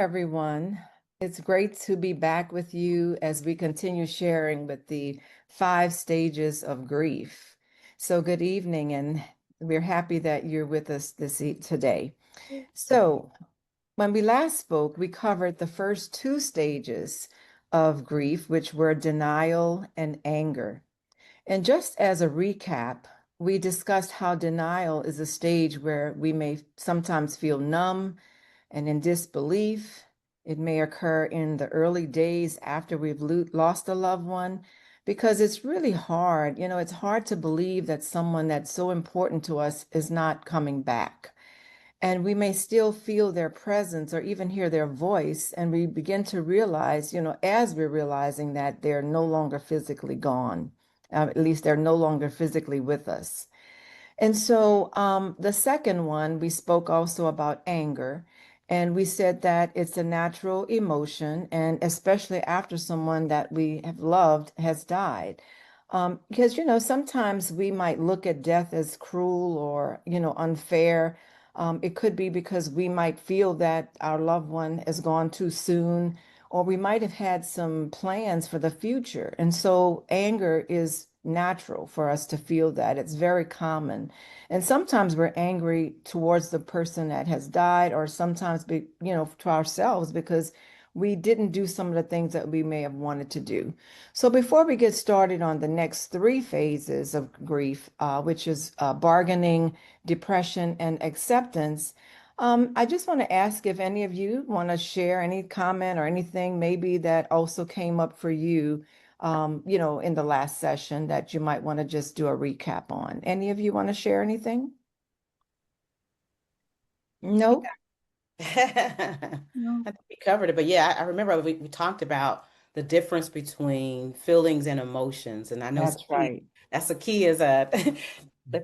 everyone. It's great to be back with you as we continue sharing with the 5 stages of grief. So, good evening, and we're happy that you're with us today. So, when we last spoke, we covered the first 2 stages of grief, which were denial and anger. And just as a recap, we discussed how denial is a stage where we may sometimes feel numb and in disbelief. It may occur in the early days after we've lost a loved one, because it's really hard. It's hard to believe that someone that's so important to us is not coming back. And we may still feel their presence or even hear their voice. And we begin to realize, as we're realizing that they're no longer physically gone, at least they're no longer physically with us. And so the second one, we spoke also about anger. And we said that it's a natural emotion, and especially after someone that we have loved has died. Because, sometimes we might look at death as cruel or, unfair. It could be because we might feel that our loved one has gone too soon, or we might have had some plans for the future. And so anger is natural for us to feel that. It's very common. And sometimes we're angry towards the person that has died, or sometimes, to ourselves because we didn't do some of the things that we may have wanted to do. So before we get started on the next 3 phases of grief, which is bargaining, depression, and acceptance, I just want to ask if any of you want to share any comment or anything maybe that also came up for you, in the last session that you might want to just do a recap on. Any of you want to share anything? No? I No. think we covered it, but yeah, I remember we talked about the difference between feelings and emotions, and I know That's right. that's the key is the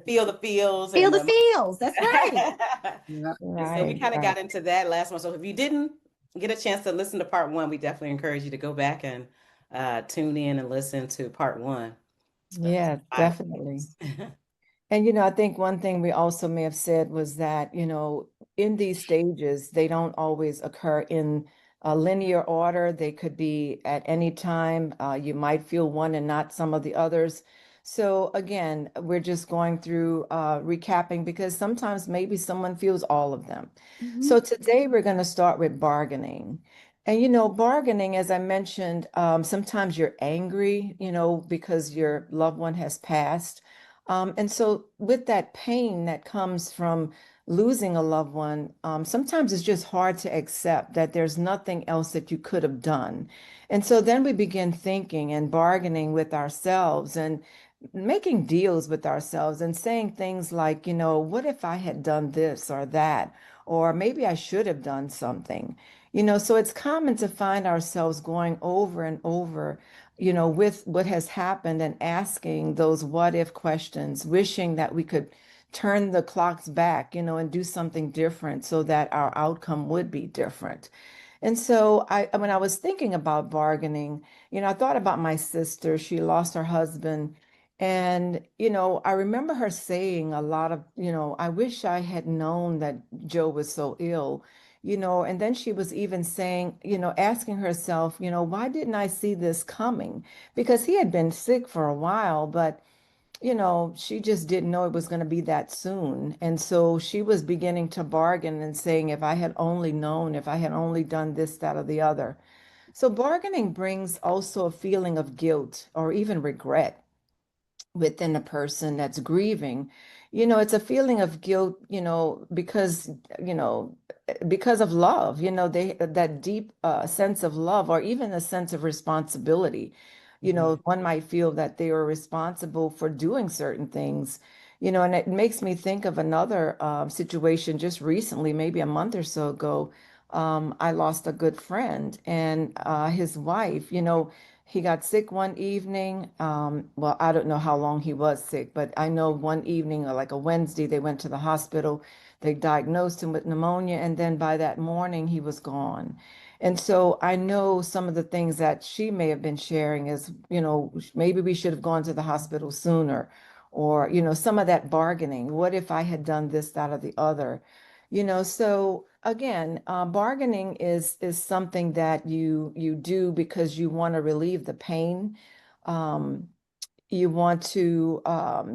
feel the feels Feel and the the feels. That's right. Yeah. and so we Right, kind of right. got into that last one. So if you didn't get a chance to listen to part one, we definitely encourage you to go back and tune in and listen to part one. Yeah, Five definitely. things. And, I think one thing we also may have said was that, in these stages, they don't always occur in a linear order. They could be at any time. You might feel one and not some of the others. So again, we're just going through recapping because sometimes maybe someone feels all of them. So today we're going to start with bargaining. And, bargaining, as I mentioned, sometimes you're angry, because your loved one has passed. And so, with that pain that comes from losing a loved one, sometimes it's just hard to accept that there's nothing else that you could have done. And so then we begin thinking and bargaining with ourselves and making deals with ourselves and saying things like, what if I had done this or that? Or maybe I should have done something. So it's common to find ourselves going over and over, with what has happened and asking those what if questions, wishing that we could turn the clocks back, and do something different so that our outcome would be different. And so when I was thinking about bargaining, I thought about my sister. She lost her husband. And, I remember her saying a lot of, I wish I had known that Joe was so ill, and then she was even saying, asking herself, why didn't I see this coming? Because he had been sick for a while, but she just didn't know it was going to be that soon. And so she was beginning to bargain and saying, if I had only known, if I had only done this, that, or the other. So bargaining brings also a feeling of guilt or even regret within a person that's grieving. It's a feeling of guilt, you know, because of love, they that deep sense of love or even a sense of responsibility. Mhm. One might feel that they are responsible for doing certain things, and it makes me think of another situation just recently, maybe a month or so ago. I lost a good friend and his wife, he got sick one evening. Well, I don't know how long he was sick, but I know one evening, or like a Wednesday, they went to the hospital. They diagnosed him with pneumonia, and then by that morning, he was gone. And so I know some of the things that she may have been sharing is, maybe we should have gone to the hospital sooner, or, some of that bargaining. What if I had done this, that, or the other? So again, bargaining is something that you do because you want to relieve the pain. Um, you want to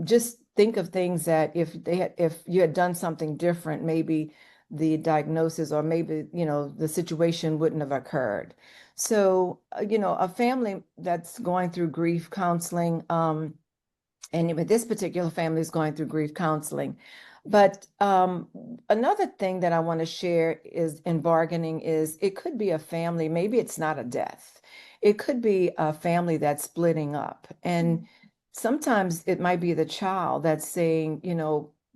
just think of things that if you had done something different, maybe the diagnosis or maybe the situation wouldn't have occurred. So a family that's going through grief counseling, and with this particular family is going through grief counseling. But another thing that I want to share is in bargaining is it could be a family, maybe it's not a death. It could be a family that's splitting up. And sometimes it might be the child that's saying,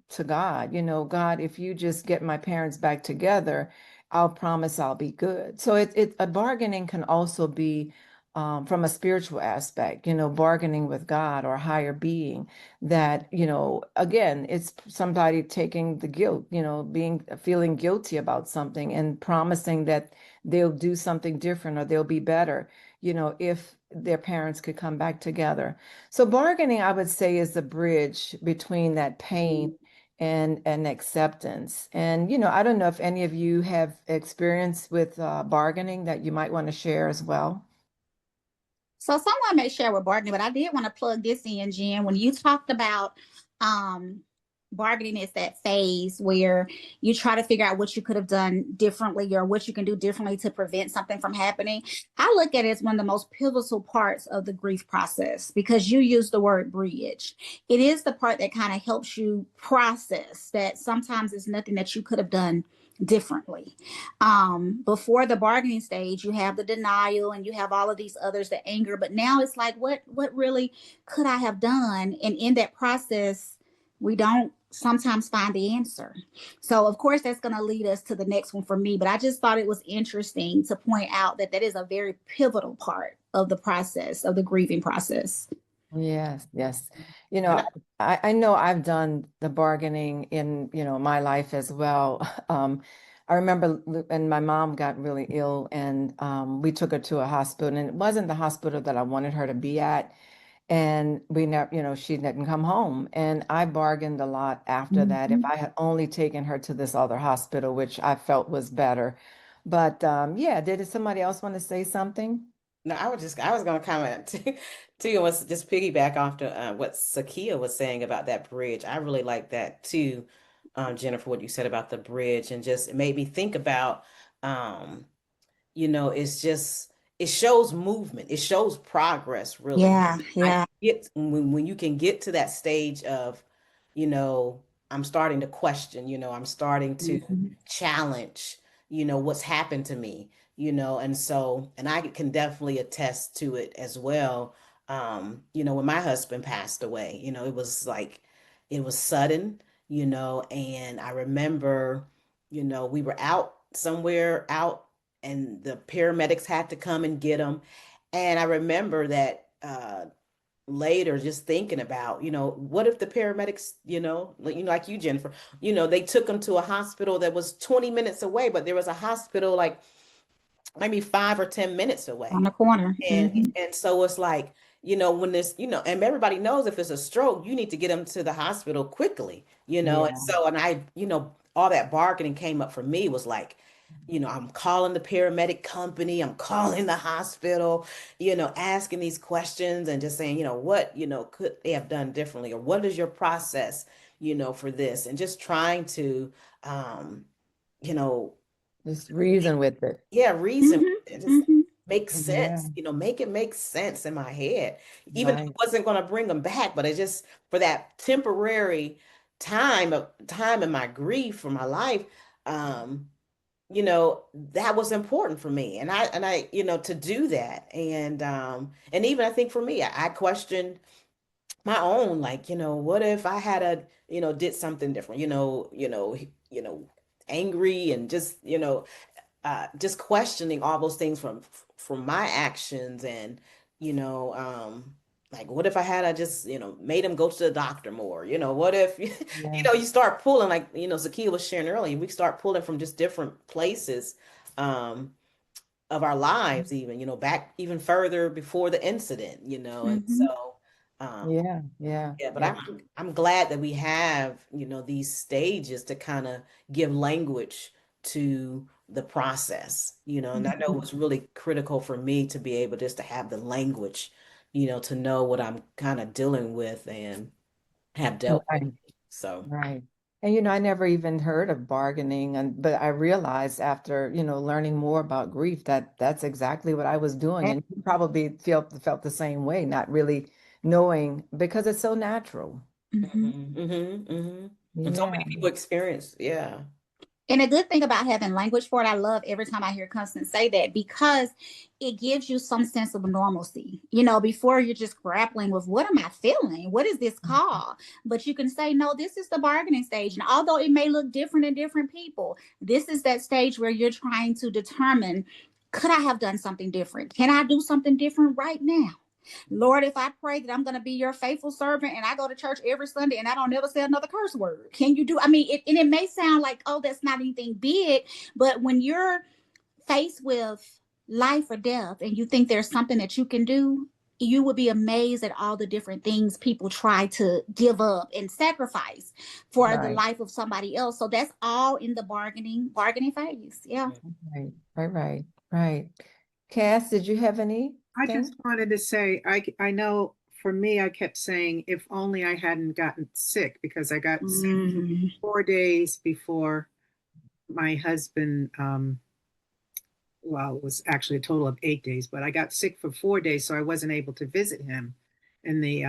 to God, God, if you just get my parents back together, I'll promise I'll be good. So a bargaining can also be from a spiritual aspect, bargaining with God or higher being that, again, it's somebody taking the guilt, feeling guilty about something and promising that they'll do something different or they'll be better, if their parents could come back together. So bargaining, I would say, is the bridge between that pain and acceptance. And, I don't know if any of you have experience with bargaining that you might want to share as well. So someone may share with bargaining, but I did want to plug this in, Jen. When you talked about um bargaining is that phase where you try to figure out what you could have done differently or what you can do differently to prevent something from happening. I look at it as one of the most pivotal parts of the grief process because you use the word bridge. It is the part that kind of helps you process that sometimes it's nothing that you could have done differently. Before the bargaining stage, you have the denial and you have all of these others, the anger, but now it's like, what really could I have done? And in that process, we don't sometimes find the answer. So of course that's going to lead us to the next one for me, but I just thought it was interesting to point out that that is a very pivotal part of the process, of the grieving process. Yes, yes. And I know I've done the bargaining in, my life as well. I remember when my mom got really ill and we took her to a hospital, and it wasn't the hospital that I wanted her to be at. And we never, she didn't come home. And I bargained a lot after that. If Mhm. I had only taken her to this other hospital, which I felt was better. But yeah, did somebody else want to say something? no, I was going to comment too, and was just piggyback off to what Sakia was saying about that bridge. I really like that too, Jennifer, what you said about the bridge, and just it made me think about, um, it's just it shows movement, it shows progress, really. Yeah, I yeah. get when you can get to that stage of, you know, I'm starting to question, I'm starting to Mhm. challenge, what's happened to me, and I can definitely attest to it as well. When my husband passed away, it was like it was sudden, and I remember, we were out somewhere out and the paramedics had to come and get him. And I remember that later just thinking about, what if the paramedics, like you, Jennifer, they took him to a hospital that was 20 minutes away, but there was a hospital like maybe 5 or 10 minutes On away. the corner. And so it's like, when this, and everybody knows if it's a stroke, you need to get them to the hospital quickly, and Yeah. so, and I, all that bargaining came up for me was like, I'm calling the paramedic company, I'm calling the hospital, asking these questions and just saying, what, could they have done differently, or what is your process, for this, and just trying to, um, you know, Just reason with it. yeah, reason Hmm. it just Hmm. make Yeah, sense, make it make sense in my head, even if it right. wasn't going to bring them back, but it just for that temporary time in my grief for my life, um, that was important for me, and I, to do that, and even I think for me, I questioned my own, like, what if I had a, did something different, angry and just questioning all those things from my actions, and like what if I had I just made him go to the doctor more, what if Yeah. you start pulling, like Zakiya was sharing earlier, we start pulling from just different places um of our lives, even back even further before the incident, and Hmm. so um Yeah. Yeah. yeah, but Yeah. I'm glad that we have, these stages to kind of give language to the process, and I know it was really critical for me to be able just to have the language, to know what I'm kind of dealing with and have dealt with. Right. So, Right. And I never even heard of bargaining, but I realized after, learning more about grief that that's exactly what I was doing. And you probably felt the same way, not really knowing because it's so natural. And so Yeah. many people experience, yeah. And a good thing about having language for it, I love every time I hear Constance say that, because it gives you some sense of normalcy. Before you're just grappling with, what am I feeling? What is this called? But you can say, no, this is the bargaining stage. And although it may look different in different people, this is that stage where you're trying to determine, could I have done something different? Can I do something different right now? Lord, if I pray that I'm going to be your faithful servant and I go to church every Sunday and I don't ever say another curse word, can you do? I mean, and it may sound like, oh, that's not anything big, but when you're faced with life or death and you think there's something that you can do, you would be amazed at all the different things people try to give up and sacrifice for the Right. life of somebody else. So that's all in the bargaining phase. Yeah. Right. Cass, did you have anything? I just wanted to say, I know for me, I kept saying, if only I hadn't gotten sick, because I got sick 4 days before my husband, well, it was actually a total of 8 days, but I got sick for 4 days, so I wasn't able to visit him in the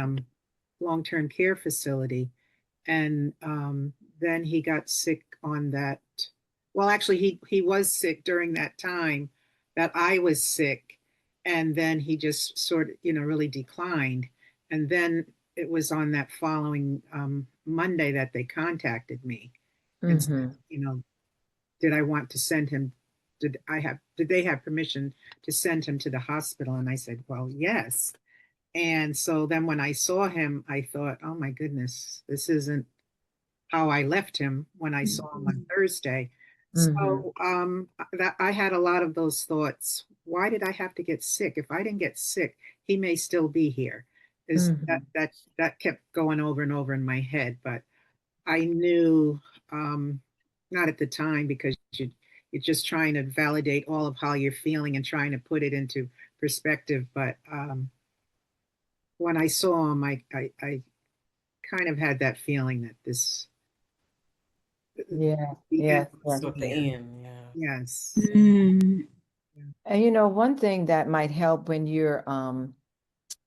long-term care facility. And then he got sick on that. Well, actually, he was sick during that time that I was sick. And then he just sort of, really declined. And then it was on that following Monday that they contacted me and said, did I want to send him? Did they have permission to send him to the hospital? And I said, well, yes. And so then when I saw him, I thought, oh my goodness, this isn't how I left him when I saw him on Thursday. So that I had a lot of those thoughts. Why did I have to get sick? If I didn't get sick, he may still be here. That kept going over and over in my head. But I knew, not at the time, because you're just trying to validate all of how you're feeling and trying to put it into perspective. But when I saw him, I kind of had that feeling that this. Yeah. So at the end, yeah. Yes. And one thing that might help when you're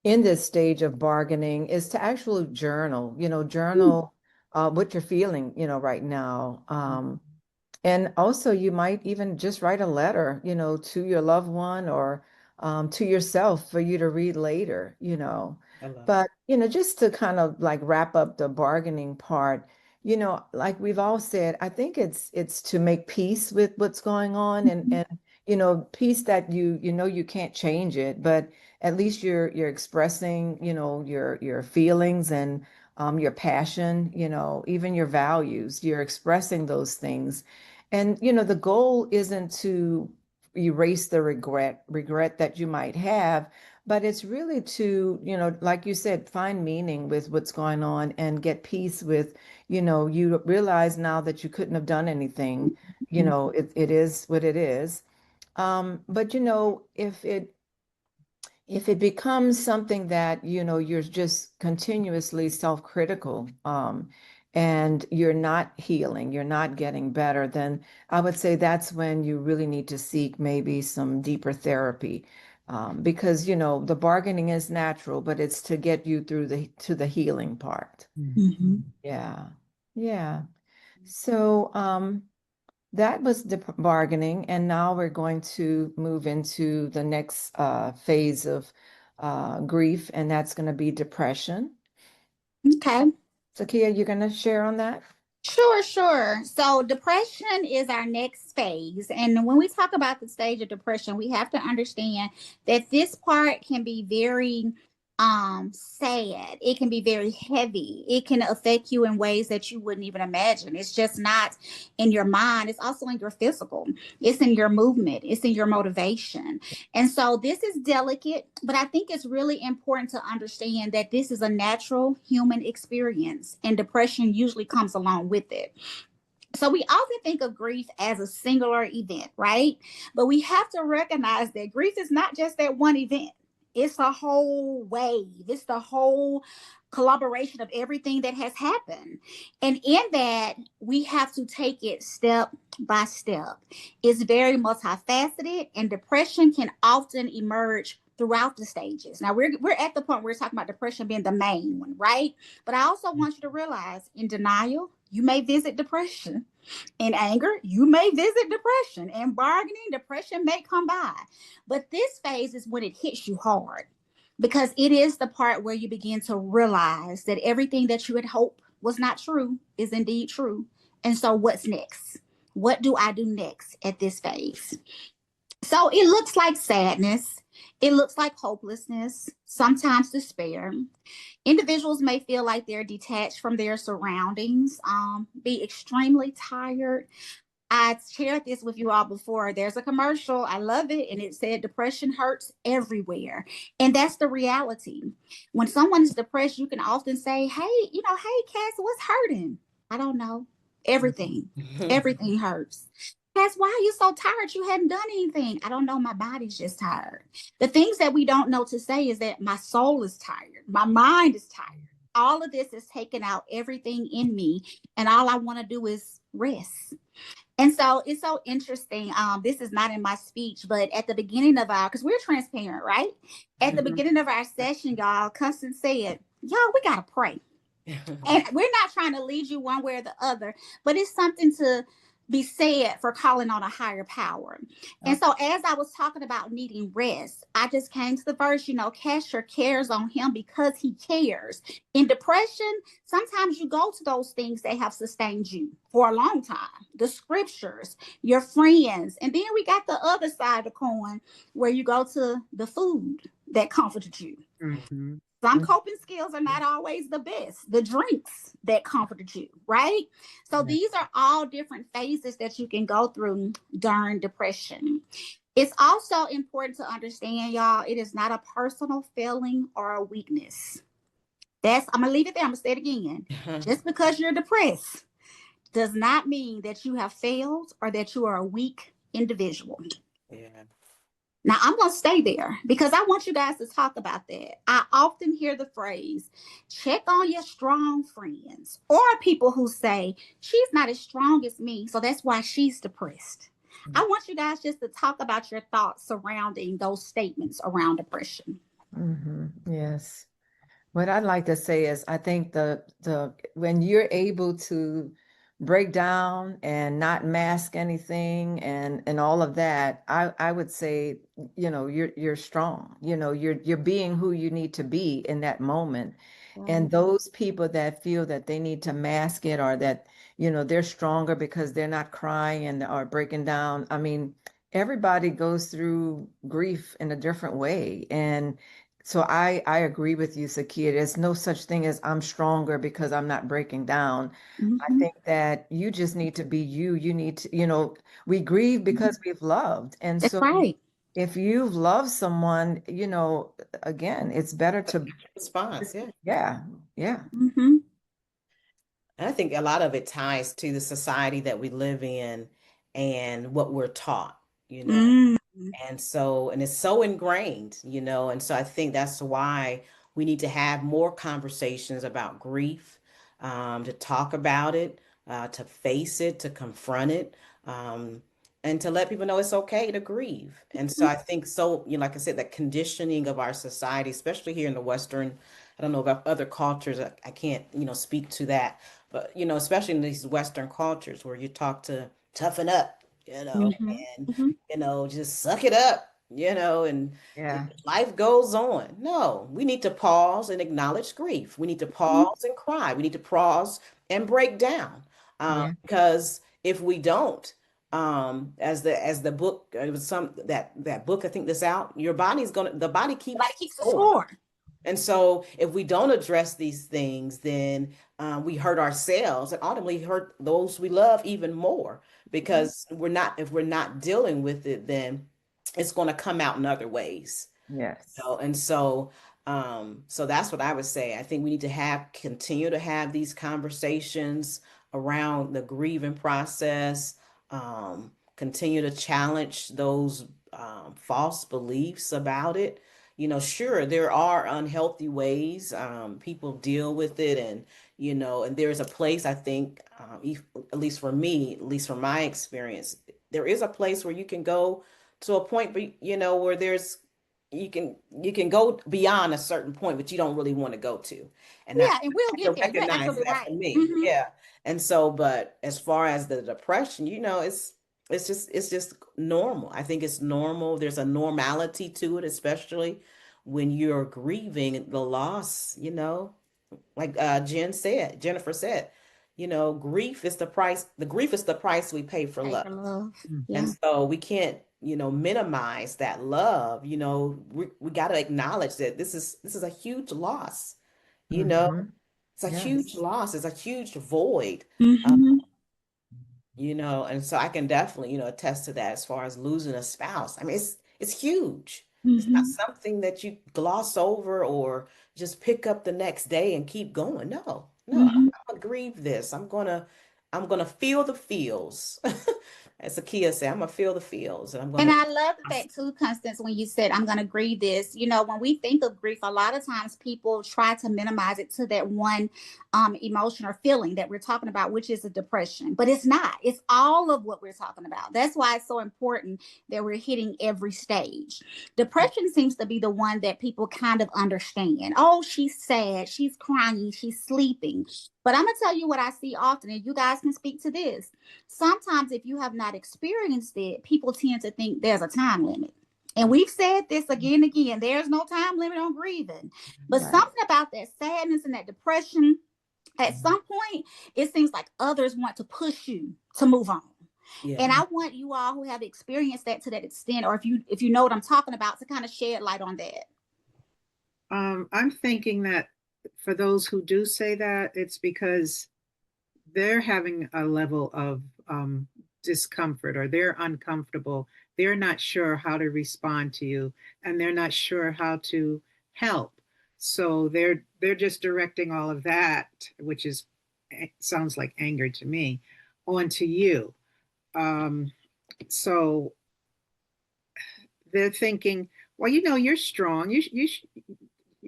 in this stage of bargaining is to actually journal, journal what you're feeling, right now. And also you might even just write a letter, to your loved one or to yourself for you to read later, But, just to kind of like wrap up the bargaining part, like we've all said, I think it's to make peace with what's going on and peace that you can't change it, but at least you're expressing, your feelings and your passion, even your values, you're expressing those things. And the goal isn't to erase the regret that you might have, but it's really to, like you said, find meaning with what's going on and get peace with, you realize now that you couldn't have done anything, it is what it is. But if it becomes something that, you're just continuously self-critical, and you're not healing, you're not getting better, then I would say that's when you really need to seek maybe some deeper therapy. Because, the bargaining is natural, but it's to get you through to the healing part. Yeah. Yeah. So, that was the bargaining, and now we're going to move into the next phase of grief, and that's going to be depression. Okay. So, Kia, you're going to share on that? Sure. So depression is our next phase. And when we talk about the stage of depression, we have to understand that this part can be very sad. It can be very heavy. It can affect you in ways that you wouldn't even imagine. It's just not in your mind. It's also in your physical. It's in your movement. It's in your motivation. And so this is delicate, but I think it's really important to understand that this is a natural human experience, and depression usually comes along with it. So we often think of grief as a singular event, right? But we have to recognize that grief is not just that one event. It's a whole wave. It's the whole collaboration of everything that has happened. And in that, we have to take it step by step. It's very multifaceted, and depression can often emerge throughout the stages. Now we're at the point where we're talking about depression being the main one, right? But I also want you to realize in denial, you may visit depression. In anger, you may visit depression. In bargaining, depression may come by. But this phase is when it hits you hard, because it is the part where you begin to realize that everything that you had hoped was not true is indeed true. And so what's next? What do I do next at this phase? So it looks like sadness. It looks like hopelessness, sometimes despair. Individuals may feel like they're detached from their surroundings, be extremely tired. I shared this with you all before. There's a commercial, I love it, and it said depression hurts everywhere. And that's the reality. When someone is depressed, you can often say, hey, hey, Cass, what's hurting? I don't know. Everything. Everything hurts. Cass, why are you so tired? You hadn't done anything. I don't know. My body's just tired. The things that we don't know to say is that my soul is tired. My mind is tired. All of this is taking out everything in me. And all I want to do is rest. And so it's so interesting. This is not in my speech, but at the beginning of because we're transparent, right? At the beginning of our session, y'all, Constance said, y'all, we got to pray. And we're not trying to lead you one way or the other, but it's something to be said for calling on a higher power. And so as I was talking about needing rest, I just came to the verse, cast your cares on him because he cares. In depression, sometimes you go to those things that have sustained you for a long time, the scriptures, your friends. And then we got the other side of the coin where you go to the food that comforted you. Mm-hmm. Some coping skills are not always the best. The drinks that comforted you, right? So these are all different phases that you can go through during depression. It's also important to understand, y'all, it is not a personal failing or a weakness. I'm going to leave it there. I'm going to say it again. Just because you're depressed does not mean that you have failed or that you are a weak individual. Yeah. Now, I'm going to stay there because I want you guys to talk about that. I often hear the phrase, check on your strong friends, or people who say, she's not as strong as me, so that's why she's depressed. Mm-hmm. I want you guys just to talk about your thoughts surrounding those statements around depression. Mm-hmm. Yes. What I'd like to say is, I think when you're able to break down and not mask anything and all of that, I would say, you're strong. You're being who you need to be in that moment. And those people that feel that they need to mask it or that, they're stronger because they're not crying and are breaking down. I mean, everybody goes through grief in a different way. And so I agree with you, 𝐍𝐚𝐯. There's no such thing as I'm stronger because I'm not breaking down. Mm-hmm. I think that you just need to be you. You need to, we grieve because we've loved. And That's so right. if you've loved someone, again, it's better to response. Yeah. Mm-hmm. And I think a lot of it ties to the society that we live in and what we're taught, Mm-hmm. And it's so ingrained, and so I think that's why we need to have more conversations about grief, to talk about it, to face it, to confront it, and to let people know it's okay to grieve. And so I think like I said, that conditioning of our society, especially here in the Western, I don't know about other cultures, I can't, speak to that, but, especially in these Western cultures where you talk to toughen up, Mm-hmm. and, Mm-hmm. just suck it up, and life goes on. No, we need to pause and acknowledge grief. We need to pause and cry. We need to pause and break down. Because if we don't, as the book, it was that book, I think this out, the body keeps score. And so if we don't address these things, then we hurt ourselves and ultimately hurt those we love even more, because if we're not dealing with it, then it's going to come out in other ways. Yes. And so So that's what I would say. I think we need to continue to have these conversations around the grieving process, continue to challenge those false beliefs about it. Sure, there are unhealthy ways people deal with it, and there's a place, I think, at least for me, at least from my experience, there is a place where you can go to a point, where you can go beyond a certain point, but you don't really want to go to. And Yeah, and we'll I get can there. You're recognize absolutely that for right. me. Yeah. And so, but as far as the depression, it's just normal. I think it's normal. There's a normality to it, especially when you're grieving the loss, like Jennifer said, grief is the price. The grief is the price we pay for Pay love. for love. Mm. Yeah. And so we can't, minimize that love. We got to acknowledge that this is a huge loss. Mhm. It's a Yes. huge loss. It's a huge void. Mm-hmm. And so I can definitely, attest to that as far as losing a spouse. I mean, it's huge. It's not Mm-hmm. something that you gloss over or just pick up the next day and keep going. No, no, Mm-hmm. I'm gonna grieve this. I'm gonna feel the feels. As Zacchaeus said, I'm gonna feel the feels, and I'm And gonna. I love that too, Constance, when you said, I'm going to grieve this. When we think of grief, a lot of times people try to minimize it to that one emotion or feeling that we're talking about, which is a depression. But it's not. It's all of what we're talking about. That's why it's so important that we're hitting every stage. Depression seems to be the one that people kind of understand. Oh, she's sad. She's crying. She's sleeping. But I'm going to tell you what I see often, and you guys can speak to this. Sometimes if you have not experienced it, people tend to think there's a time limit. And we've said this again and again, there's no time limit on grieving. But Right. something about that sadness and that depression, at some point, it seems like others want to push you to move on. Yeah. And I want you all who have experienced that to that extent, or if you know what I'm talking about, to kind of shed light on that. I'm thinking that for those who do say that, it's because they're having a level of discomfort, or they're uncomfortable. They're not sure how to respond to you, and they're not sure how to help. So they're just directing all of that, which sounds like anger to me, onto you. So they're thinking, well, you're strong.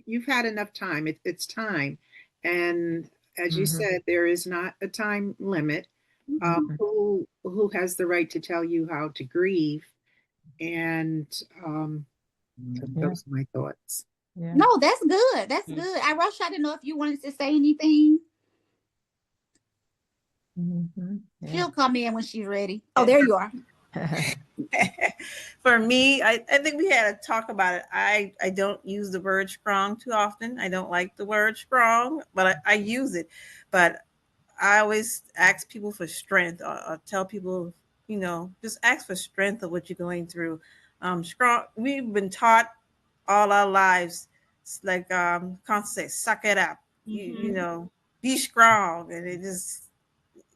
You've had enough time. It's time. And as you said, there is not a time limit. Who has the right to tell you how to grieve? And those are my thoughts. Yeah. No, that's good. That's good. I didn't know if you wanted to say anything. Yeah. She'll come in when she's ready. Oh, there you are. For me, I think we had to talk about it. I don't use the word strong too often. I don't like the word strong, but I use it. But I always ask people for strength, or tell people, just ask for strength of what you're going through. Strong. We've been taught all our lives, like Constance says, suck it up. Mm-hmm. Be strong, and it just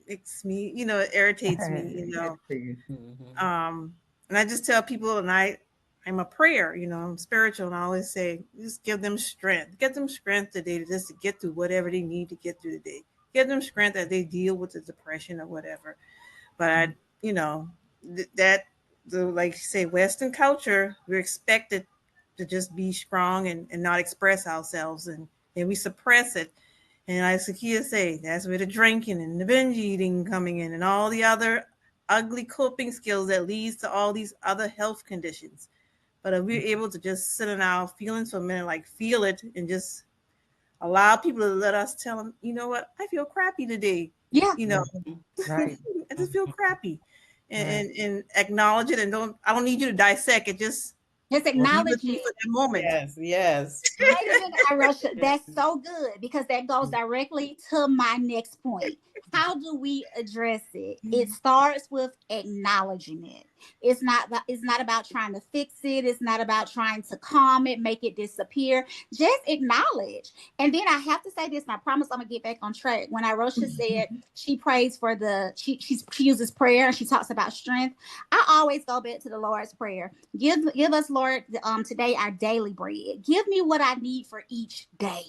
makes me, it irritates me. Mhm. And I just tell people, and I'm a prayer, I'm spiritual, and I always say, just give them strength. Get them strength today to get through whatever they need to get through the day. Give them strength as they deal with the depression or whatever. But like you say, Western culture, we're expected to just be strong and not express ourselves, and we suppress it. And like Zacchaeus say, that's where the drinking and the binge eating coming in, and all the other ugly coping skills that leads to all these other health conditions. But if we're able to just sit in our feelings for a minute, like feel it, and just allow people to let us tell them, you know what, I feel crappy today. Yeah. Right. I just feel crappy, and acknowledge it, and I don't need you to dissect it. Just acknowledge be with me it. for that moment. Yes. Wait a minute, Arusha. That's so good, because that goes directly to my next point. How do we address it? It starts with acknowledging it. It's not about trying to fix it. It's not about trying to calm it, make it disappear. Just acknowledge. And then I have to say this, and I promise I'm gonna get back on track. When Irosha said she prays for she uses prayer and she talks about strength, I always go back to the Lord's Prayer. Give us, Lord, today our daily bread. Give me what I need for each day.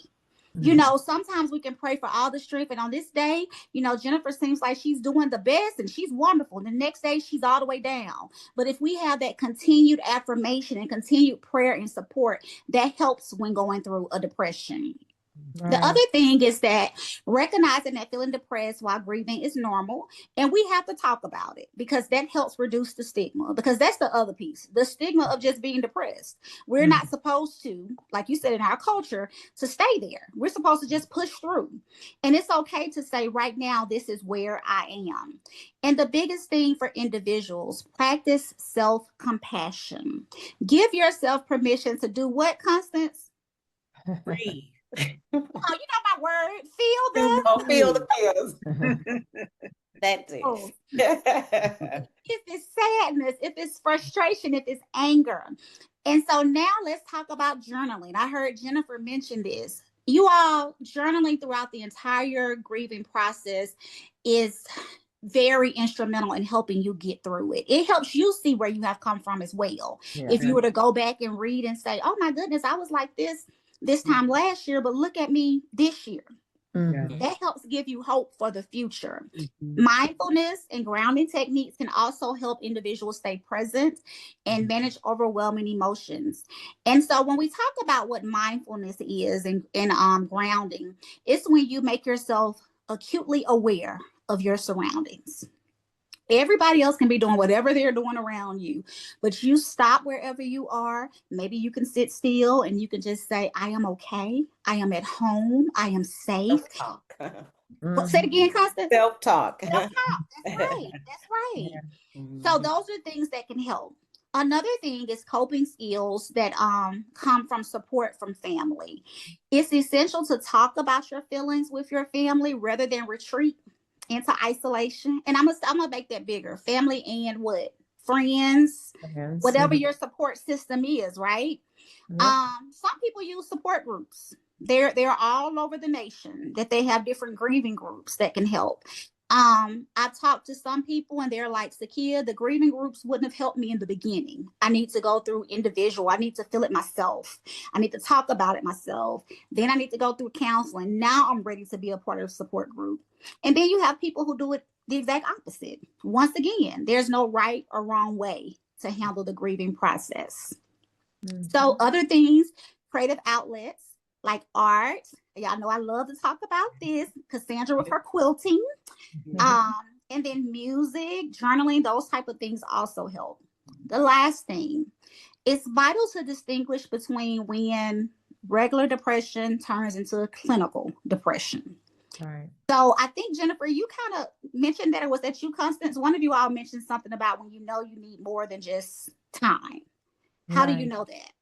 You know, sometimes we can pray for all the strength. And on this day, you know, Jennifer seems like she's doing the best and she's wonderful. The next day, she's all the way down. But if we have that continued affirmation and continued prayer and support, that helps when going through a depression. Right. The other thing is that recognizing that feeling depressed while grieving is normal, and we have to talk about it because that helps reduce the stigma, because that's the other piece, the stigma of just being depressed. We're not supposed to, like you said, in our culture, to stay there. We're supposed to just push through. And it's okay to say right now, this is where I am. And the biggest thing for individuals, practice self-compassion. Give yourself permission to do what, Constance? Breathe. Oh, you know my word. Feel the Oh, feel the feels. That's it. Oh. If it's sadness, if it's frustration, if it's anger. And so now let's talk about journaling. I heard Jennifer mention this. You all, journaling throughout the entire grieving process is very instrumental in helping you get through it. It helps you see where you have come from as well. Yeah. If you were to go back and read and say, oh my goodness, I was like this time last year, but look at me this year. That helps give you hope for the future. Mindfulness and grounding techniques can also help individuals stay present and manage overwhelming emotions. And so when we talk about what mindfulness is and grounding, it's when you make yourself acutely aware of your surroundings. Everybody else can be doing whatever they're doing around you, but you stop wherever you are. Maybe you can sit still and you can just say, I am okay. I am at home. I am safe. Self-talk. Say it again, Constance. Self-talk. Self-talk. That's right. That's right. Yeah. So those are things that can help. Another thing is coping skills that come from support from family. It's essential to talk about your feelings with your family rather than retreat into isolation. And I'm gonna make that bigger. Family and what? Friends, whatever your support system is, right? Some people use support groups. They're all over the nation that they have different grieving groups that can help. I've talked to some people and they're like, 𝐍𝐸𝐾, the grieving groups wouldn't have helped me in the beginning. I need to go through individual. I need to feel it myself. I need to talk about it myself. Then I need to go through counseling. Now I'm ready to be a part of a support group. And then you have people who do it the exact opposite. Once again, there's no right or wrong way to handle the grieving process. So other things, creative outlets like art. Y'all know I love to talk about this. Cassandra with her quilting. And then music, journaling, those type of things also help. The last thing, it's vital to distinguish between when regular depression turns into a clinical depression. Right. So I think, Jennifer, you kind of mentioned that, it was that you, Constance? One of you all mentioned something about when you know you need more than just time. How do you know that?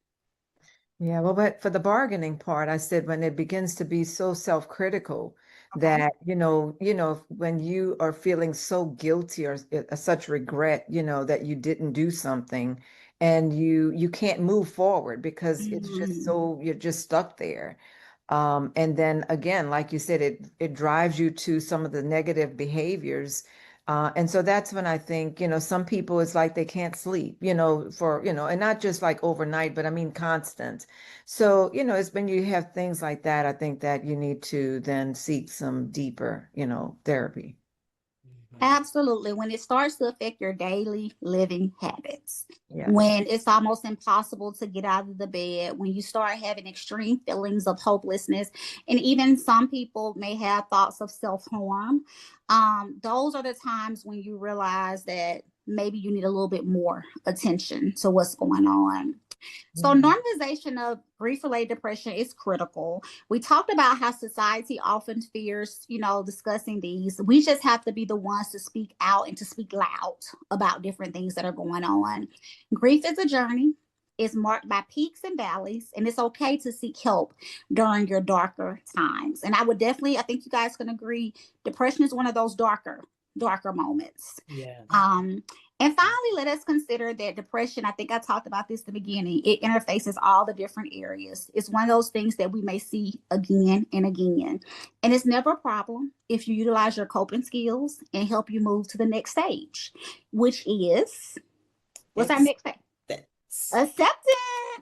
Yeah, well, but for the bargaining part, I said when it begins to be so self-critical that, you know, when you are feeling so guilty or such regret, you know, that you didn't do something and you can't move forward because it's just so, you're just stuck there. And then again, like you said, it drives you to some of the negative behaviors. And so that's when I think, you know, some people, it's like they can't sleep, you know, and not just like overnight, but I mean, constant. So, you know, it's when you have things like that, I think that you need to then seek some deeper, you know, therapy. Absolutely. When it starts to affect your daily living habits, Yeah. when it's almost impossible to get out of the bed, when you start having extreme feelings of hopelessness, and even some people may have thoughts of self-harm, those are the times when you realize that maybe you need a little bit more attention to what's going on. So normalization of grief-related depression is critical. We talked about how society often fears, you know, discussing these. We just have to be the ones to speak out and to speak loud about different things that are going on. Grief is a journey. is marked by peaks and valleys, and it's okay to seek help during your darker times. And I would definitely, I think you guys can agree, depression is one of those darker moments. Yeah. And finally, let us consider that depression, I think I talked about this at the beginning, it interfaces all the different areas. It's one of those things that we may see again and again. And it's never a problem if you utilize your coping skills and help you move to the next stage, which is, what's our next stage? Acceptance.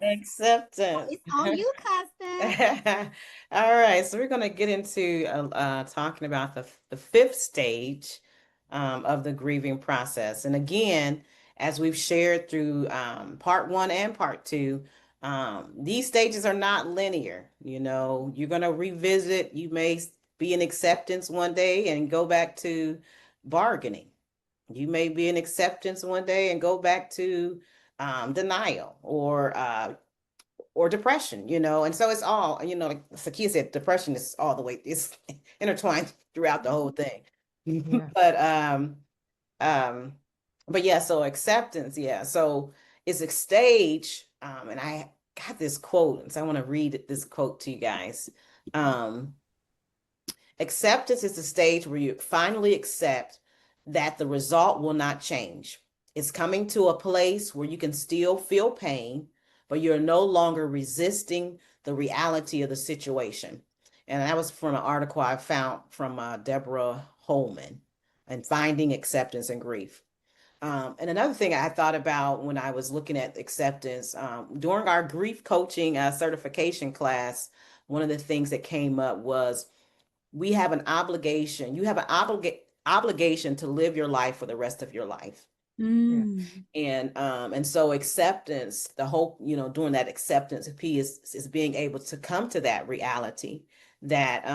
Acceptance. It's on you, Custom. All right, so we're going to get into talking about the fifth stage of the grieving process. And again, as we've shared through part 1 and part 2, these stages are not linear. You know, you're going to revisit, you may be in acceptance one day and go back to bargaining. You may be in acceptance one day and go back to denial or depression, you know. And so it's all, you know, like Sakia said, depression is all the way, it's intertwined throughout the whole thing. Yeah. But yeah, so acceptance, yeah. So it's a stage, and I got this quote, and so I want to read this quote to you guys. Acceptance is the stage where you finally accept that the result will not change. It's coming to a place where you can still feel pain, but you're no longer resisting the reality of the situation. And that was from an article I found from Deborah Holman and Finding Acceptance and Grief. And another thing I thought about when I was looking at acceptance, during our grief coaching certification class, one of the things that came up was we have an obligation, you have an obligation to live your life for the rest of your life. And so acceptance, the whole, you know, doing that acceptance piece is being able to come to that reality that,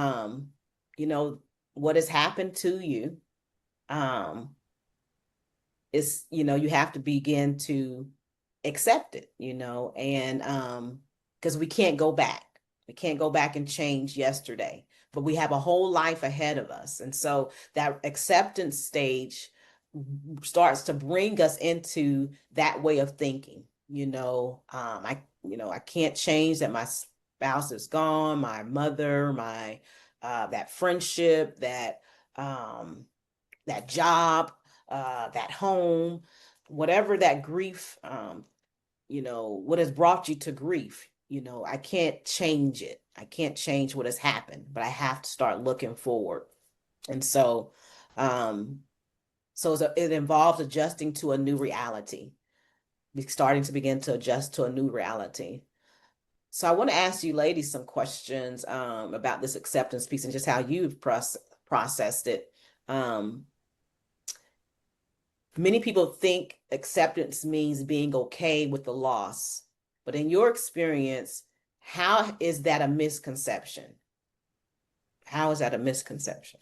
you know, what has happened to you, is, you know, you have to begin to accept it, you know, and, because we can't go back. We can't go back and change yesterday, but we have a whole life ahead of us. And so that acceptance stage starts to bring us into that way of thinking. You know, I can't change that my spouse is gone, my mother, my that friendship, that that job, that home, whatever that grief, you know, what has brought you to grief. You know, I can't change it. I can't change what has happened, but I have to start looking forward. And so, it involves adjusting to a new reality, starting to begin to adjust to a new reality. So I want to ask you ladies some questions about this acceptance piece and just how you've processed it. Many people think acceptance means being okay with the loss, but in your experience, how is that a misconception? How is that a misconception?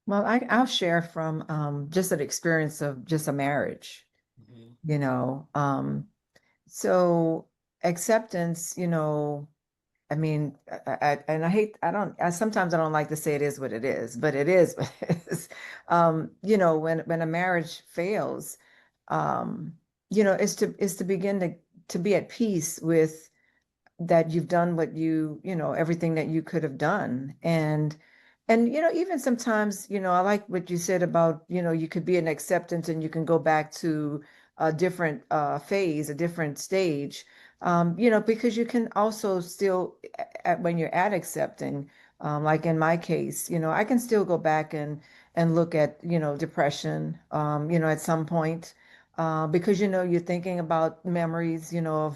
Well, I'll share from just an experience of just a marriage, you know. So acceptance, you know, I mean, sometimes I don't like to say it is what it is, but it is what it is. You know, when a marriage fails, you know, is to begin to be at peace with that you've done what you know, everything that you could have done. And, you know, even sometimes, you know, I like what you said about, you know, you could be in acceptance and you can go back to a different phase, a different stage, you know, because you can also still, when you're at accepting, like in my case, you know, I can still go back and look at, you know, depression, you know, at some point, because, you know, you're thinking about memories, you know,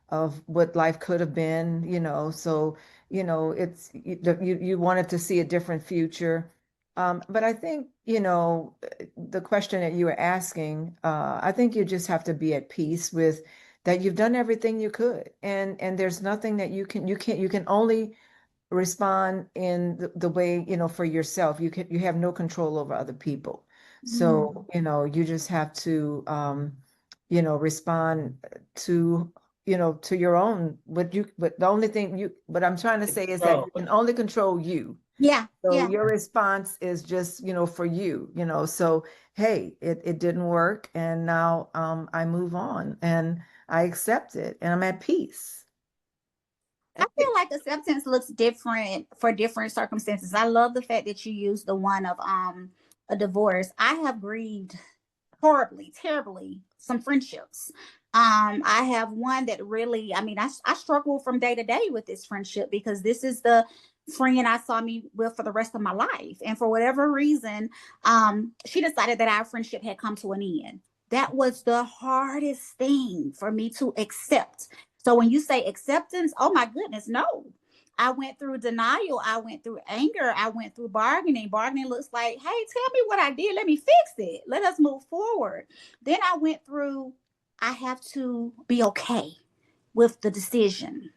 of what life could have been, you know, so you know, it's you wanted to see a different future. But I think, you know, the question that you were asking, I think you just have to be at peace with that you've done everything you could. And there's nothing that you can only respond in the way, you know, for yourself. You have no control over other people. So, you know, you just have to you know, respond to you know, to your own, but the only thing what I'm trying to say is that you can only control you. Yeah, So yeah. your response is just, for you, so hey, it didn't work, and now I move on and I accept it and I'm at peace. I feel like acceptance looks different for different circumstances. I love the fact that you use the one of a divorce. I have grieved horribly, terribly, some friendships. I have one that really, I mean, I struggle from day to day with this friendship because this is the friend I saw me with for the rest of my life. And for whatever reason, she decided that our friendship had come to an end. That was the hardest thing for me to accept. So when you say acceptance, oh my goodness, no. I went through denial. I went through anger. I went through bargaining. Bargaining looks like, hey, tell me what I did. Let me fix it. Let us move forward. Then I went through, I have to be okay with the decision.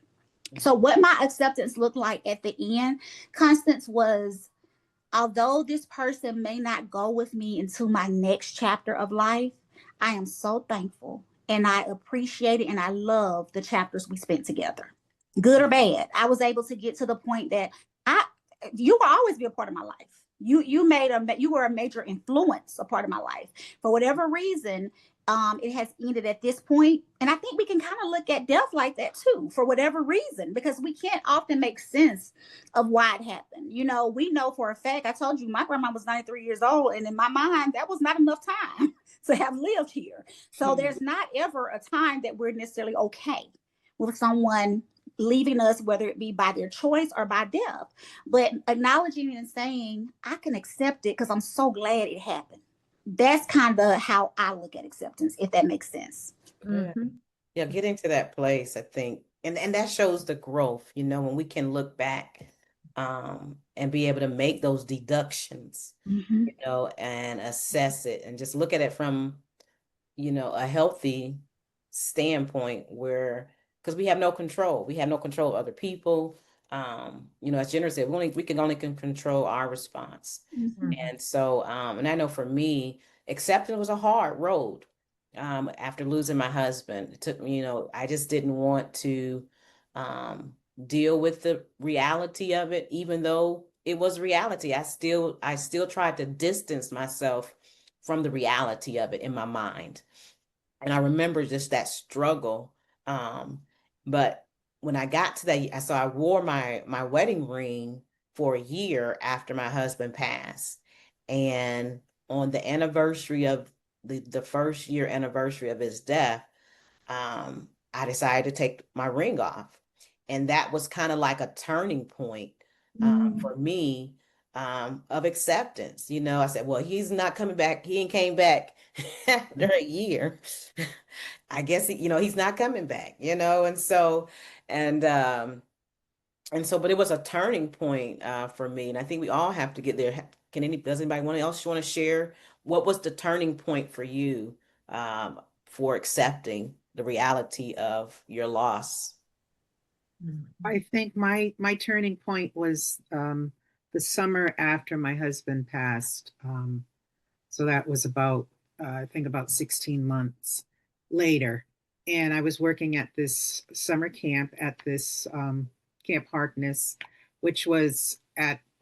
So what my acceptance looked like at the end, Constance, was although this person may not go with me into my next chapter of life, I am so thankful and I appreciate it and I love the chapters we spent together, good or bad. I was able to get to the point that you will always be a part of my life. You were a major influence, a part of my life. For whatever reason, it has ended at this point. And I think we can kind of look at death like that too, for whatever reason, because we can't often make sense of why it happened. We know for a fact, I told you, my grandma was 93 years old. And in my mind, that was not enough time to have lived here. So there's not ever a time that we're necessarily okay with someone leaving us, whether it be by their choice or by death. But acknowledging and saying, I can accept it because I'm so glad it happened. That's kind of how I look at acceptance, if that makes sense. Mm-hmm. Yeah, getting to that place, I think, and that shows the growth, when we can look back and be able to make those deductions, and assess it and just look at it from, a healthy standpoint where, because we have no control. We have no control of other people. As Jennifer said, we can only control our response. Mm-hmm. And so, and I know for me, acceptance was a hard road. After losing my husband, it took me, I just didn't want to deal with the reality of it, even though it was reality. I still tried to distance myself from the reality of it in my mind. And I remember just that struggle. But when I got to that, so I wore my wedding ring for a year after my husband passed. And on the anniversary of the first year anniversary of his death, I decided to take my ring off. And that was kind of like a turning point for me of acceptance. I said, well, he's not coming back. He ain't came back after a year. I guess, he's not coming back, and so, but it was a turning point for me. And I think we all have to get there. Does anybody else want to share what was the turning point for you for accepting the reality of your loss? I think my turning point was the summer after my husband passed. So that was about I think about 16 months later. And I was working at this summer camp at this Camp Harkness, which was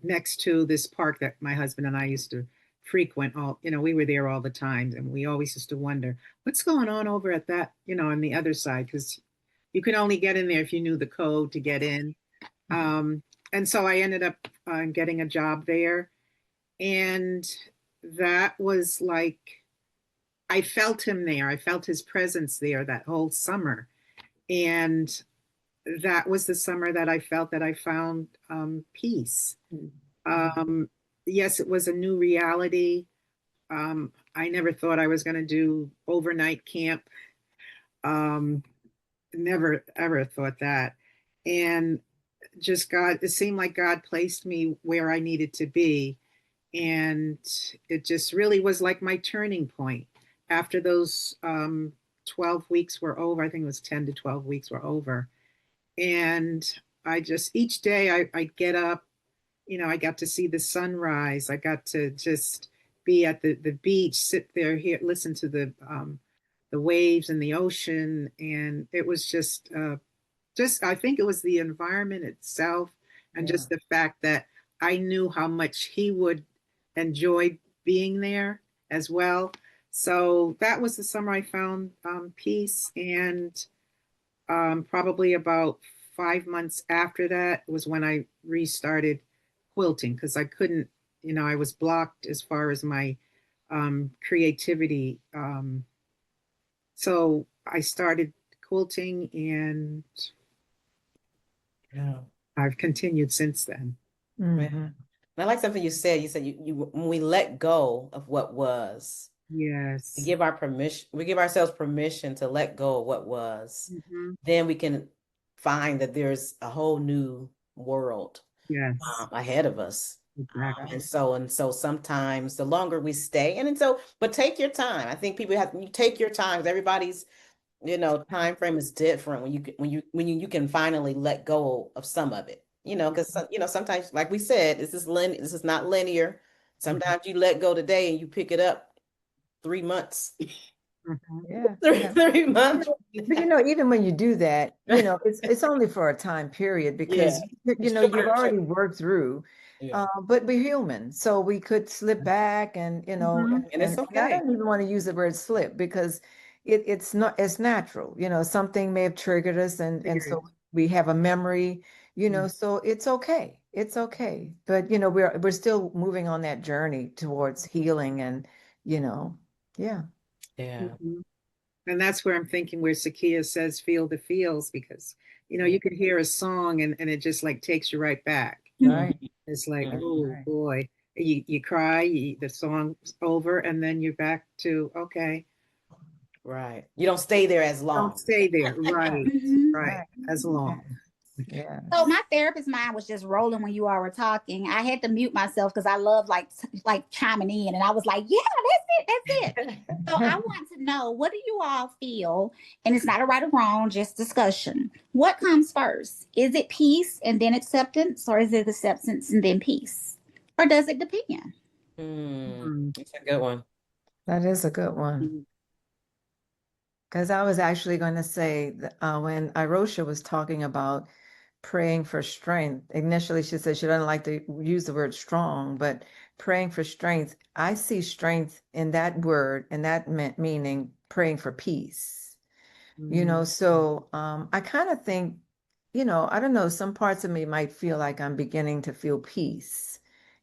next to this park that my husband and I used to frequent. We were there all the time, and we always used to wonder what's going on over at that, on the other side, because you could only get in there if you knew the code to get in. And so I ended up getting a job there. And that was like, I felt him there. I felt his presence there that whole summer. And that was the summer that I felt that I found peace. Yes, it was a new reality. I never thought I was going to do overnight camp. Never, ever thought that. And just it seemed like God placed me where I needed to be. And it just really was like my turning point. After those 12 weeks were over, I think it was 10 to 12 weeks were over. And each day I'd get up, I got to see the sunrise. I got to just be at the beach, sit there, here, listen to the waves and the ocean. And it was I think it was the environment itself and just the fact that I knew how much he would enjoy being there as well. So that was the summer I found peace. And probably about 5 months after that was when I restarted quilting because I couldn't, I was blocked as far as my creativity. So I started quilting and Yeah. I've continued since then. Mhm. And I like something you said. You said when we let go of what was, we Yes. give ourselves permission to let go of what was. Mhm. Then we can find that there's a whole new world Yes, ahead of us. exactly. And so sometimes the longer we stay, but take your time. I think people you take your time. 'Cause everybody's, time frame is different when you can finally let go of some of it. Because sometimes, like we said, this is not linear. Sometimes you let go today and you pick it up 3 months. Mhm. Yeah. Three months. But even when you do that, it's only for a time period because you've Sure. already worked through. Yeah. But we're human, so we could slip back, and Mhm. And it's and I okay. don't even want to use the word slip because it's not, it's natural. Something may have triggered us, and so we have a memory. So it's okay. It's okay. But we're still moving on that journey towards healing, and yeah. Yeah. Mhm. And that's where I'm thinking where 𝐍𝐸𝐾 says feel the feels because you could hear a song and it just like takes you right back. Right. It's like, Mhm. oh Right. boy. You cry, the song's over, and then you're back to okay. Right. You don't stay there as long. Don't stay there. Right. Mhm. Right. As long. Yeah. So my therapist mind was just rolling when you all were talking. I had to mute myself because I love like chiming in, and I was like, "Yeah, that's it." So I want to know, what do you all feel? And it's not a right or wrong, just discussion. What comes first? Is it peace and then acceptance, or is it acceptance and then peace, or does it depend? That's a good one. That is a good one. Because I was actually going to say that, when Irosha was talking about praying for strength, initially she said she doesn't like to use the word strong, but praying for strength, I see strength in that word, and that meaning praying for peace. So I kind of think, I don't know, some parts of me might feel like I'm beginning to feel peace.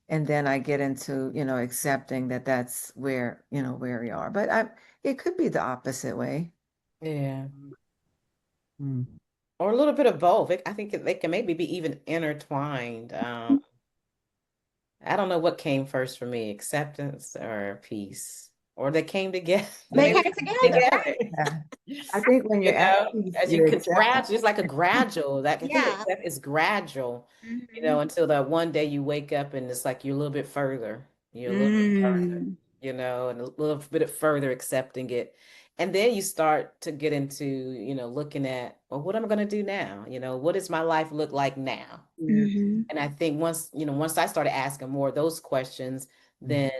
And then I get into, accepting that that's where we are. But it could be the opposite way. Yeah. Mm. Or a little bit of both. I think they can maybe be even intertwined. I don't know what came first for me, acceptance or peace, or they came together. They They came came together. together. I think when you're at As peace, you you could accept. it's like a gradual. That I think Yeah. accept is gradual, Mhm. until that one day you wake up and it's like you're a little bit further. You're a little bit further, Mm. and a little bit further accepting it. And then you start to get into, looking at, well, what am I going to do now? What does my life look like now? Yeah. Mhm. And I think once I started asking more of those questions, then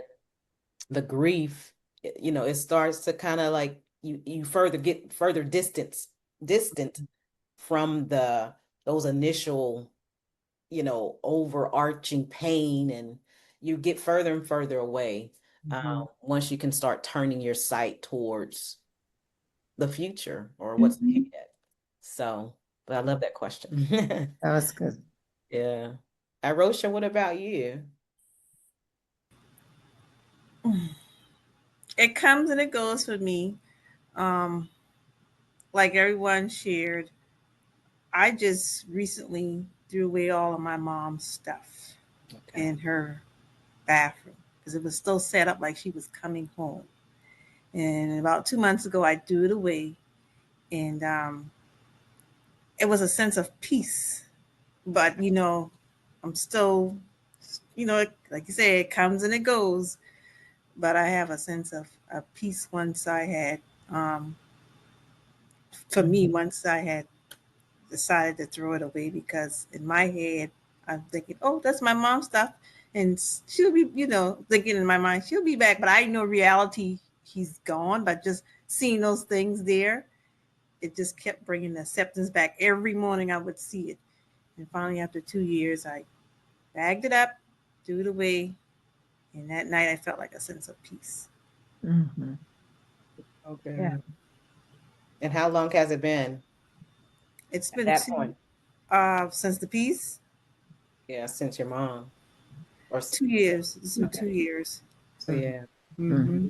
the grief, it starts to kind of like you get further distant from those initial, overarching pain, and you get further and further away once you can start turning your sight towards the future or what's Mhm. ahead. So, but I love that question. That was good. Yeah. Arosha, what about you? It comes and it goes for me. Um, like everyone shared, I just recently threw away all of my mom's stuff Okay. in her bathroom because it was still set up like she was coming home. And about 2 months ago, I threw it away, and it was a sense of peace. But I'm still, like you say, it comes and it goes. But I have a sense of peace once I had, for me, once I had decided to throw it away because in my head, I'm thinking, oh, that's my mom's stuff. And she'll be, thinking in my mind, she'll be back. But I know reality, he's gone. But just seeing those things there, it just kept bringing the acceptance back. Every morning I would see it. And finally, after 2 years, I bagged it up threw it away. And that night I felt like a sense of peace. Mhm. Okay. Yeah. And how long has it been It's at been that point? Since the peace, Yeah, since your mom. Or 2 years. It's been Okay. 2 years. so yeah. Mm-hmm.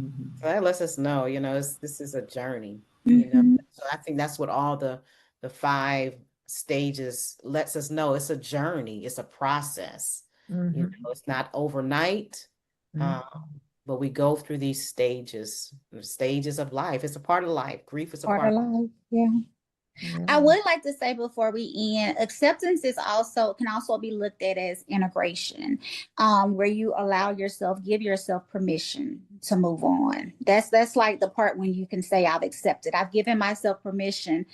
Mhm. So that lets us know, this is a journey, you know. Mhm. So I think that's what all the 5 stages lets us know. It's a journey, it's a process. You Mhm. know, it's not overnight, Mhm. but we go through these stages of life. It's a part of life. Grief is a Part part of of life. Yeah. I Yeah. would like to say before we end, acceptance can also be looked at as integration, where you give yourself permission to move on. That's like the part when you can say, I've accepted, I've given myself permission.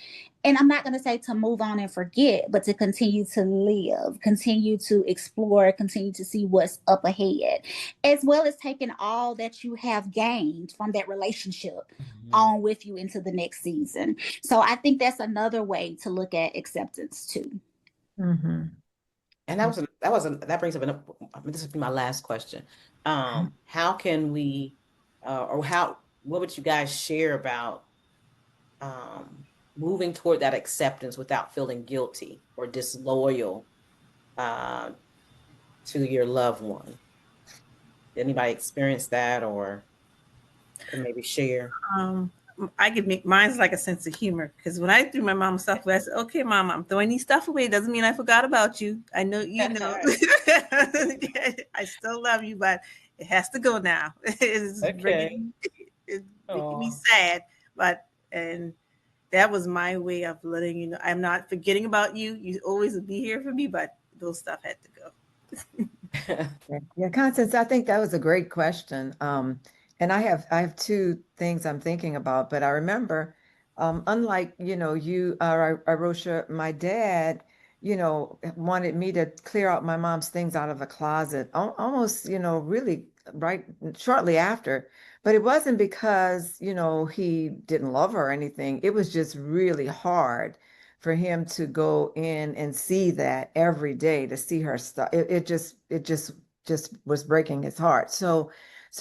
And I'm not going to say to move on and forget, but to continue to live, continue to explore, continue to see what's up ahead, as well as taking all that you have gained from that relationship on with you into the next season. So I think that's another way to look at acceptance too. Mhm. And that brings up this would be my last question. How can we what would you guys share about moving toward that acceptance without feeling guilty or disloyal to your loved one? Did anybody experience that or can maybe share? I could make mine's like a sense of humor because when I threw my mom stuff away, I said, "Okay, mom, I'm throwing these stuff away. Doesn't mean I forgot about you. I know you know. I still love you, but it has to go now. It's Okay. it's making me sad." And that was my way of letting you know I'm not forgetting about you. You always will be here for me, but those stuff had to go. Yeah, Constance, I think that was a great question. And I have 2 things I'm thinking about, but I remember, unlike, you, Arosha, my dad, wanted me to clear out my mom's things out of the closet, almost, really right shortly after. But it wasn't because, he didn't love her or anything. It was just really hard for him to go in and see that every day, to see her stuff. It just was breaking his heart. So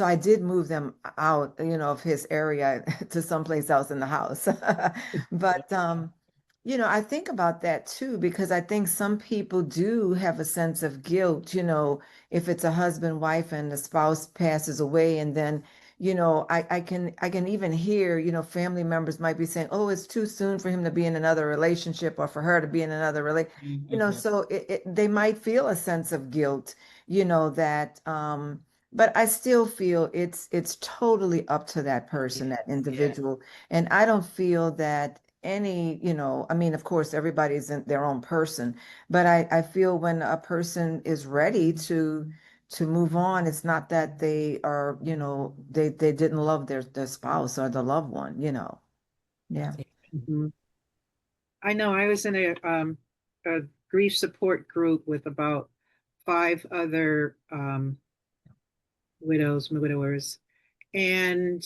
I did move them out, of his area to someplace else in the house. But I think about that too, because I think some people do have a sense of guilt, if it's a husband, wife, and the spouse passes away, and then I can even hear, family members might be saying, "Oh, it's too soon for him to be in another relationship or for her to be in another relationship." So they might feel a sense of guilt, that, but I still feel it's totally up to that person, that individual. And I don't feel that any, I mean, of course, everybody's in their own person, but I feel when a person is ready to move on, it's not that they are, they didn't love their spouse or the loved one, Yeah. Mm-hmm. I know I was in a grief support group with about 5 other widowers, and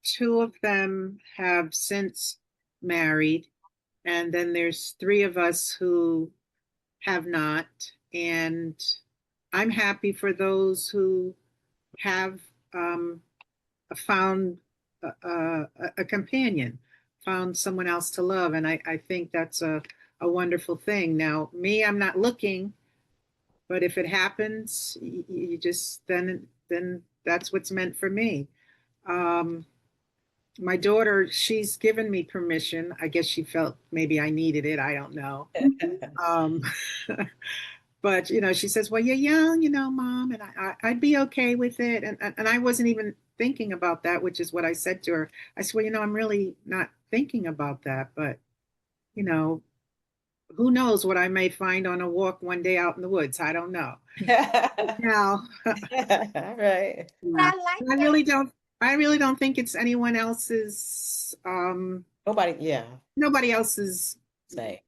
2 of them have since married, and then there's 3 of us who have not. And I'm happy for those who have found a companion, found someone else to love. And I think that's a wonderful thing. Now, me, I'm not looking, but if it happens, you just, then that's what's meant for me. My daughter, she's given me permission. I guess she felt maybe I needed it. I don't know. Um, but she says, "Well, you're young, mom, and I'd be okay with it." And I wasn't even thinking about that, which is what I said to her. I said, "Well, I'm really not thinking about that, but who knows what I may find on a walk one day out in the woods? I don't know." Now, All right. I like I that. really don't. I really don't think it's anyone else's. Nobody else's. Say.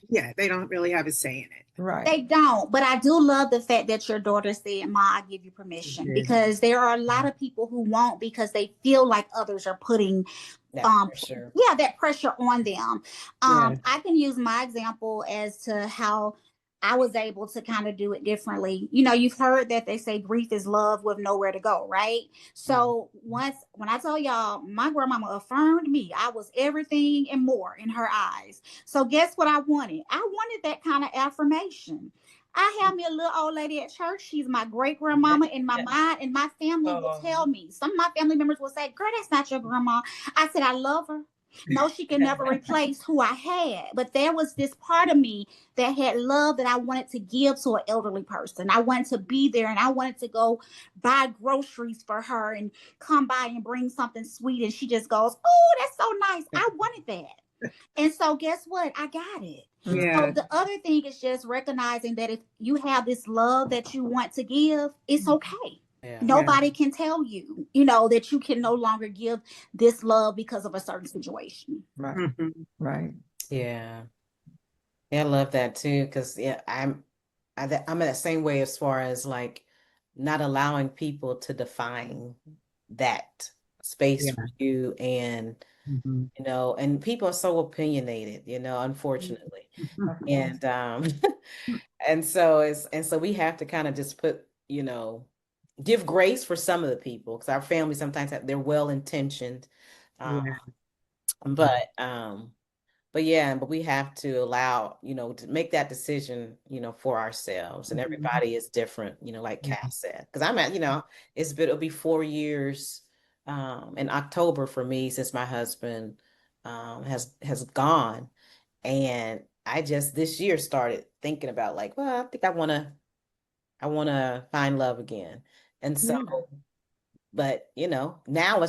Yeah, they don't really have a say in it. Right. They don't, but I do love the fact that your daughter said, "Ma, I give you permission," because there are a lot of people who won't because they feel like others are putting Pressure. that pressure on them. I can use my example as to how I was able to kind of do it differently. You know, you've heard that they say grief is love with nowhere to go, right? So when I tell y'all, my grandmama affirmed me, I was everything and more in her eyes. So guess what I wanted? I wanted that kind of affirmation. I have me a little old lady at church. She's my great grandmama in my mind, and my family will tell me. Some of my family members will say, "Girl, that's not your grandma." I said, "I love her. No, she can never replace who I had." But there was this part of me that had love that I wanted to give to an elderly person. I wanted to be there, and I wanted to go buy groceries for her and come by and bring something sweet. And she just goes, "Oh, that's so nice. I wanted that." And so guess what? I got it. Yeah. So the other thing is just recognizing that if you have this love that you want to give, it's okay. Yeah. Nobody can tell you, you know, that you can no longer give this love because of a certain situation. Right. Mhm. Right. Yeah. Yeah, I love that too, because I'm that same way as far as like not allowing people to define that space Yeah. for you, and Mhm. you know, and people are so opinionated, you know, unfortunately. And and so we have to kind of just put, you know, give grace for some of the people, because our family sometimes they're well intentioned, Yeah. but yeah, but we have to allow, you know, to make that decision, you know, for ourselves. And Mhm. everybody is different, you know, like Yeah. Cass said. Because I'm at, you know, it'll be 4 years in October for me since my husband has gone. And I just this year started thinking about like, well, I think I wanna find love again. And so, but now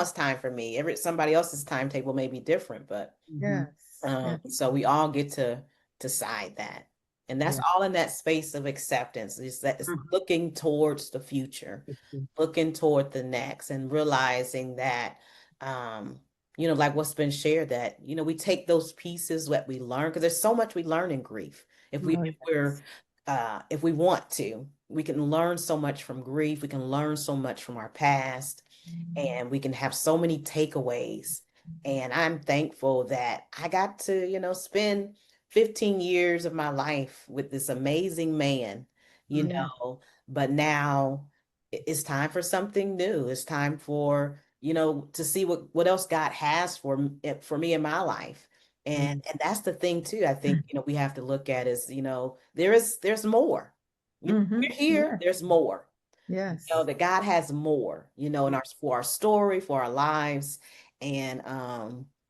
it's time for me. Somebody else's timetable may be different, but Mhm. so we all get to decide that. And that's Yeah. all in that space of acceptance, is that it's Mhm. looking towards the future, looking toward the next, and realizing that, like what's been shared, that, we take those pieces that we learn, because there's so much we learn in grief. If we want to, we can learn so much from grief. We can learn so much from our past, and we can have so many takeaways. And I'm thankful that I got to, spend 15 years of my life with this amazing man, but now it's time for something new. It's time for, to see what else God has for me in my life. And that's the thing too. I think, we have to look at is, there's more. We're here, there's more. Yes. That God has more, for our story, for our lives. And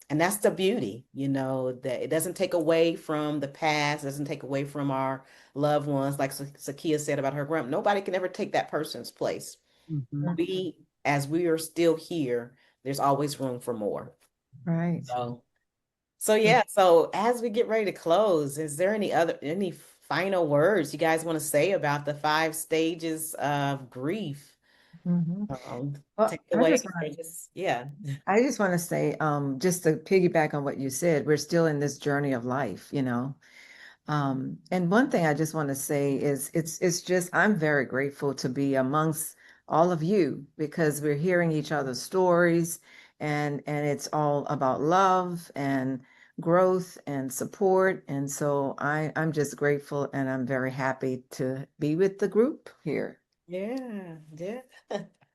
that's the beauty, that it doesn't take away from the past, doesn't take away from our loved ones. Like Zakiya said about her grandma, nobody can ever take that person's place. Mhm. As we are still here, there's always room for more. Right. So yeah, so as we get ready to close, is there any final words you guys want to say about the 5 stages of grief? Well, Takeaways, I just want to say, just to piggyback on what you said, we're still in this journey of life, and one thing I just want to say is it's just, I'm very grateful to be amongst all of you, because we're hearing each other's stories, and it's all about love and growth and support. And so I'm just grateful, and I'm very happy to be with the group here. Yeah.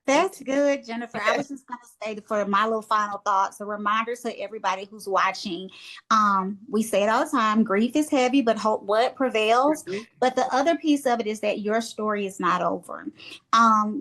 That's good, Jennifer. I was just going to say, for my little final thoughts, a reminder to everybody who's watching. We say it all the time, grief is heavy, but hope what prevails. But the other piece of it is that your story is not over.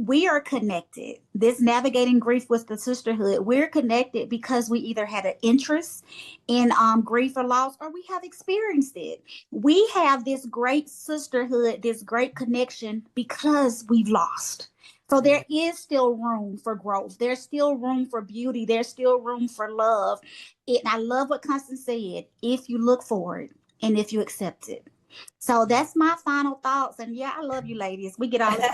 We are connected. This navigating grief with the sisterhood, we're connected because we either had an interest in grief or loss, or we have experienced it. We have this great sisterhood, this great connection, because we've lost. So there is still room for growth. There's still room for beauty. There's still room for love. And I love what Constance said, if you look for it and if you accept it. So that's my final thoughts. And yeah, I love you ladies. We get all this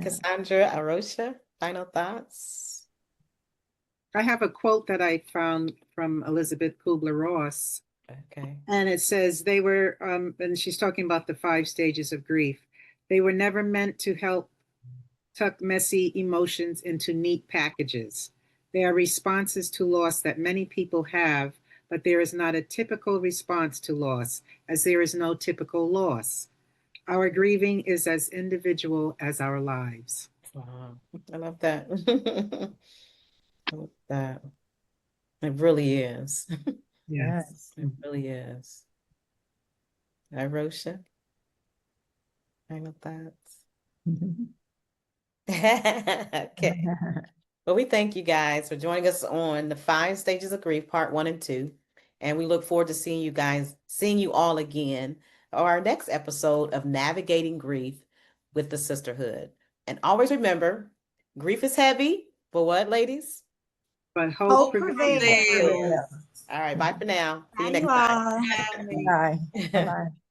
Cassandra, Arosha, final thoughts? I have a quote that I found from Elizabeth Kubler-Ross. Okay. And it says they were, and she's talking about the 5 stages of grief. They were never meant to help tuck messy emotions into neat packages. They are responses to loss that many people have, but there is not a typical response to loss, as there is no typical loss. Our grieving is as individual as our lives. Wow. I love that. I love that. It really is. Yes. It really is. Hi, Rosha. I love that. Okay. Well, we thank you guys for joining us on the 5 stages of grief, part 1 and 2. And we look forward to seeing you all again on our next episode of Navigating Grief with the Sisterhood. And always remember, grief is heavy, but what, ladies? But Hope hope prevails. prevails. All right, bye for now. See you Bye, next you time. all. Bye. Bye-bye.